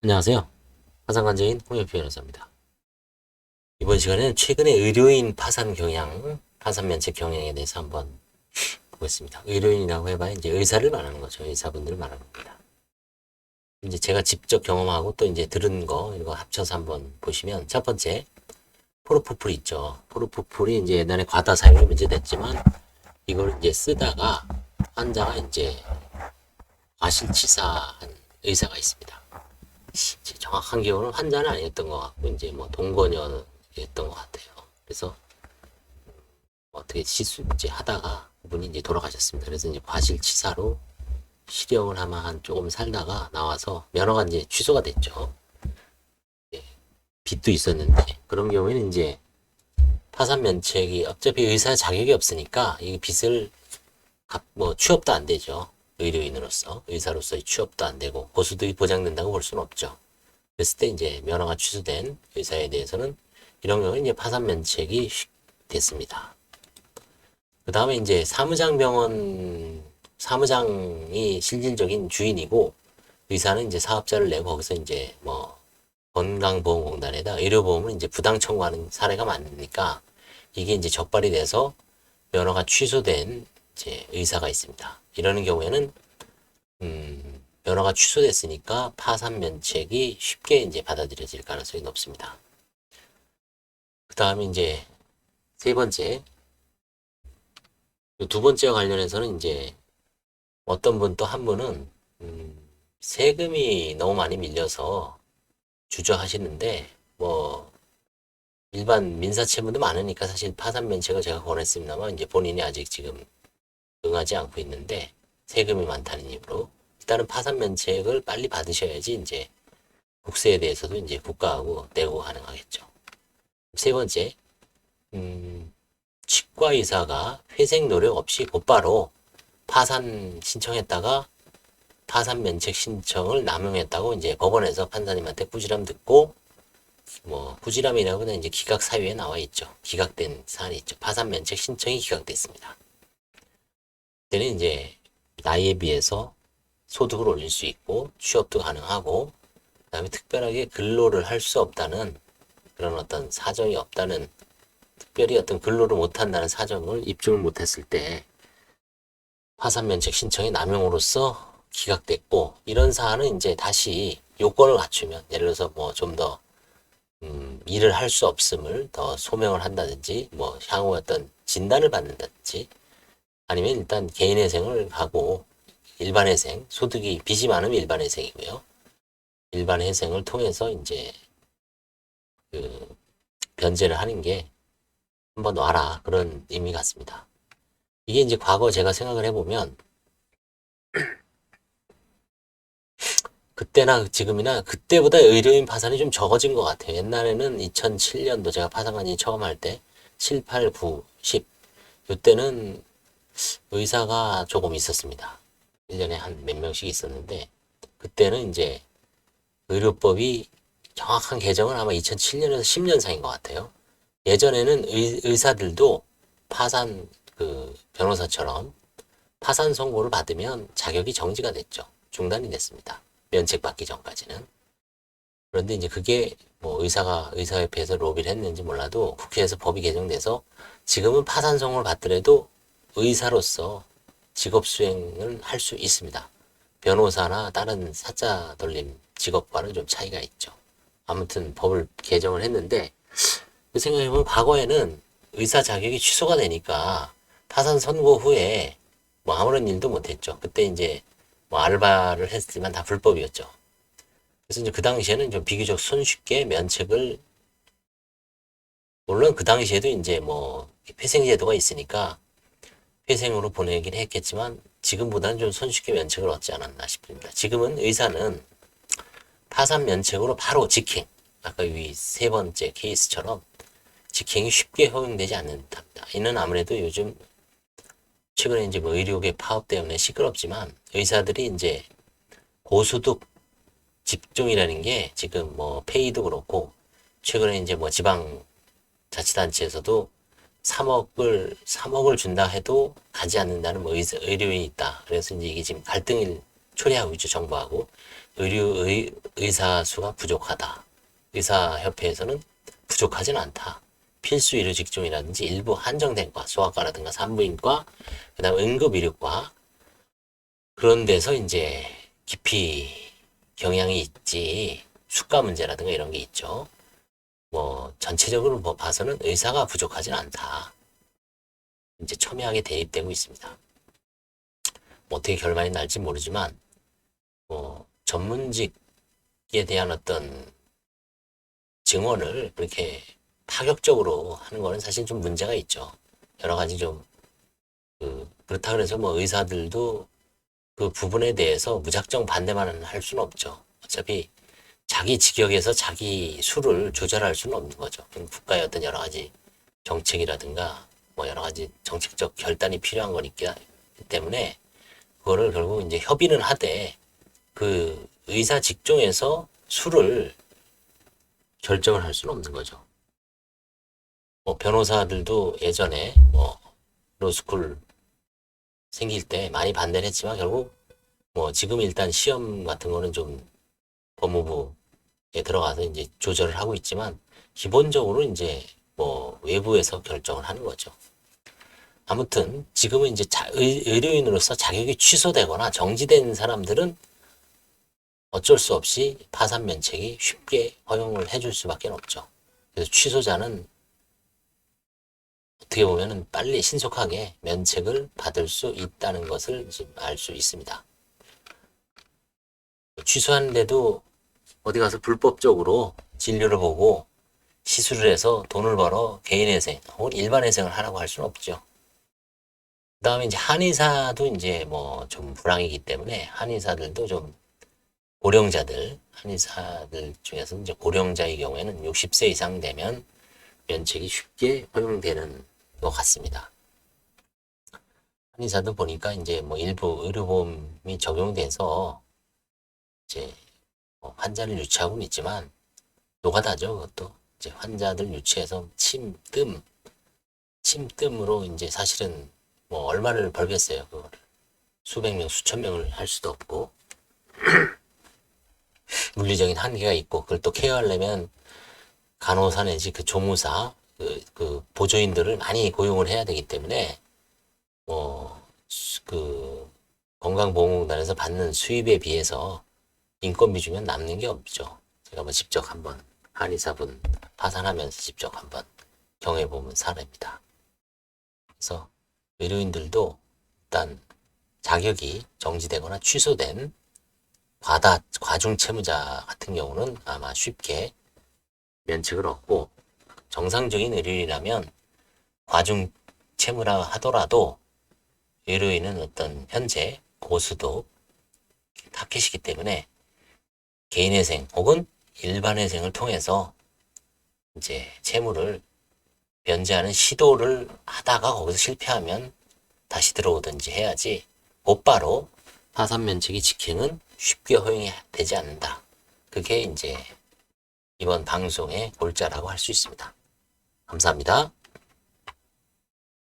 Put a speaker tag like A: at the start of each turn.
A: 안녕하세요. 파산관제인 홍영표 변호사입니다. 이번 시간에는 최근의 의료인 파산 경향, 파산 면책 경향에 대해서 한번 보겠습니다. 의료인이라고 해봐야 이제 의사를 말하는 거죠. 의사분들을 말하는 겁니다. 이제 제가 직접 경험하고 또 이제 들은 거, 이거 합쳐서 한번 보시면, 첫 번째, 포르푸풀 있죠. 포르푸풀이 이제 옛날에 과다 사용이 문제됐지만, 이걸 이제 쓰다가 환자가 이제 과실치사한 의사가 있습니다. 정확한 기억은 환자는 아니었던 것 같고 이제 뭐 동거녀였던 것 같아요. 그래서 어떻게 실수 이제 하다가 그분이 이제 돌아가셨습니다. 그래서 이제 과실치사로 실형을 아마 한 조금 살다가 나와서 면허가 이제 취소가 됐죠. 예, 빚도 있었는데 그런 경우에는 이제 파산 면책이 어차피 의사 자격이 없으니까 이 빚을 뭐 취업도 안 되죠. 의료인으로서 의사로서의 취업도 안 되고 고소득이 보장된다고 볼 수는 없죠. 그랬을 때 이제 면허가 취소된 의사에 대해서는 이런 경우는 이제 파산 면책이 됐습니다. 그 다음에 이제 사무장이 실질적인 주인이고 의사는 이제 사업자를 내고 거기서 이제 뭐 건강보험공단에다 의료보험을 이제 부당 청구하는 사례가 많으니까 이게 이제 적발이 돼서 면허가 취소된 이제 의사가 있습니다. 이러는 경우에는 면허가 취소됐으니까 파산 면책이 쉽게 이제 받아들여질 가능성이 높습니다. 그 다음에 이제 세 번째, 두 번째와 관련해서는 이제 어떤 분 또 한 분은 세금이 너무 많이 밀려서 주저하시는데 뭐 일반 민사채무도 많으니까 사실 파산 면책을 제가 권했습니다만 이제 본인이 아직 지금 응하지 않고 있는데 세금이 많다는 이유로 일단은 파산 면책을 빨리 받으셔야지 이제 국세에 대해서도 이제 국가하고 내고 가능하겠죠. 세 번째, 치과 의사가 회생 노력 없이 곧바로 파산 신청했다가 파산 면책 신청을 남용했다고 이제 법원에서 판사님한테 꾸지람 듣고 뭐 꾸지람이라고는 이제 기각 사유에 나와 있죠. 기각된 사안이 있죠. 파산 면책 신청이 기각됐습니다. 그때는 이제 나이에 비해서 소득을 올릴 수 있고 취업도 가능하고 그다음에 특별하게 근로를 할 수 없다는 그런 어떤 사정이 없다는 특별히 어떤 근로를 못한다는 사정을 입증을 못했을 때 파산면책 신청이 남용으로써 기각됐고 이런 사안은 이제 다시 요건을 갖추면 예를 들어서 뭐 좀 더 일을 할 수 없음을 더 소명을 한다든지 뭐 향후 어떤 진단을 받는다든지 아니면 일단 개인회생을 하고 일반회생 소득이 빚이 많으면 일반회생이고요. 일반회생을 통해서 이제 그 변제를 하는 게 한번 놔라 그런 의미 같습니다. 이게 이제 과거 제가 생각을 해보면 그때나 지금이나 그때보다 의료인 파산이 좀 적어진 것 같아요. 옛날에는 2007년도 제가 파산관이 처음 할 때 7, 8, 9, 10 이때는 의사가 조금 있었습니다. 1년에 한 몇 명씩 있었는데 그때는 이제 의료법이 정확한 개정은 아마 2007년에서 10년 사이인 것 같아요. 예전에는 의사들도 파산 변호사처럼 파산 선고를 받으면 자격이 정지가 됐죠. 중단이 됐습니다. 면책받기 전까지는. 그런데 이제 그게 뭐 의사협회에서 로비를 했는지 몰라도 국회에서 법이 개정돼서 지금은 파산 선고를 받더라도 의사로서 직업 수행을 할 수 있습니다. 변호사나 다른 사자 돌림 직업과는 좀 차이가 있죠. 아무튼 법을 개정을 했는데 생각해보면 과거에는 의사 자격이 취소가 되니까 파산 선고 후에 뭐 아무런 일도 못했죠. 그때 이제 뭐 알바를 했지만 다 불법이었죠. 그래서 이제 그 당시에는 좀 비교적 손쉽게 면책을 물론 그 당시에도 이제 뭐 회생제도가 있으니까 회생으로 보내긴 했겠지만 지금보다는 좀 손쉽게 면책을 얻지 않았나 싶습니다. 지금은 의사는 파산 면책으로 바로 직행 아까 이 세 번째 케이스처럼 직행이 쉽게 허용되지 않는답니다. 이는 아무래도 요즘 최근에 이제 뭐 의료계 파업 때문에 시끄럽지만 의사들이 이제 고소득 집중이라는 게 지금 뭐 페이도 그렇고 최근에 이제 뭐 지방 자치단체에서도 3억을 준다 해도 가지 않는다는 뭐 의료인이 있다. 그래서 이제 이게 지금 갈등일 초래하고 있죠. 정부하고. 의사 수가 부족하다. 의사협회에서는 부족하진 않다. 필수 의료 직종이라든지 일부 한정된 과, 소아과라든가 산부인과, 그 다음 응급의료과, 그런 데서 이제 깊이 경향이 있지, 수가 문제라든가 이런 게 있죠. 뭐, 전체적으로 봐서는 의사가 부족하진 않다. 이제 첨예하게 대입되고 있습니다. 뭐 어떻게 결말이 날지 모르지만, 뭐, 전문직에 대한 어떤 증언을 그렇게 파격적으로 하는 거는 사실 좀 문제가 있죠. 여러 가지 좀, 그렇다 그래서 뭐 의사들도 그 부분에 대해서 무작정 반대만 할 수는 없죠. 어차피 자기 직역에서 자기 수를 조절할 수는 없는 거죠. 국가의 어떤 여러 가지 정책이라든가 뭐 여러 가지 정책적 결단이 필요한 거니까 때문에 그거를 결국 이제 협의는 하되 그 의사 직종에서 수를 결정을 할 수는 없는 거죠. 뭐 변호사들도 예전에 뭐 로스쿨 생길 때 많이 반대를 했지만 결국 뭐 지금 일단 시험 같은 거는 좀 법무부에 들어가서 이제 조절을 하고 있지만 기본적으로 이제 뭐 외부에서 결정을 하는 거죠. 아무튼 지금은 이제 의료인으로서 자격이 취소되거나 정지된 사람들은 어쩔 수 없이 파산 면책이 쉽게 허용을 해줄 수밖에 없죠. 그래서 취소자는 어떻게 보면은 빨리 신속하게 면책을 받을 수 있다는 것을 지금 알 수 있습니다. 취소하는데도 어디 가서 불법적으로 진료를 보고 시술을 해서 돈을 벌어 개인회생 혹은 일반회생을 하라고 할 수는 없죠. 그 다음에 이제 한의사도 이제 뭐 좀 불황이기 때문에 한의사들도 좀 고령자들, 한의사들 중에서 이제 고령자의 경우에는 60세 이상 되면 면책이 쉽게 허용되는 것 같습니다. 한의사도 보니까 이제 뭐 일부 의료보험이 적용돼서 이제 뭐 환자를 유치하고는 있지만 노가다죠. 그것도 이제 환자들 유치해서 침뜸으로 이제 사실은 뭐 얼마를 벌겠어요. 그거를 수백 명, 수천 명을 할 수도 없고 물리적인 한계가 있고 그걸 또 케어하려면 간호사 내지 그 조무사 그 보조인들을 많이 고용을 해야 되기 때문에 그 건강보험공단에서 받는 수입에 비해서 인건비 주면 남는 게 없죠. 제가 뭐 직접 한번 한의사분 파산하면서 직접 한번 경험해보면 사례입니다. 그래서 의료인들도 일단 자격이 정지되거나 취소된 과중 채무자 같은 경우는 아마 쉽게 면책을 얻고 정상적인 의료인이라면 과중 채무라 하더라도 의료인은 어떤 현재 고수도 타켓이기 때문에 개인회생 혹은 일반회생을 통해서 이제 채무를 변제하는 시도를 하다가 거기서 실패하면 다시 들어오든지 해야지 곧바로 파산 면책이 직행은 쉽게 허용이 되지 않는다. 그게 이제 이번 방송의 골자라고 할 수 있습니다. 감사합니다.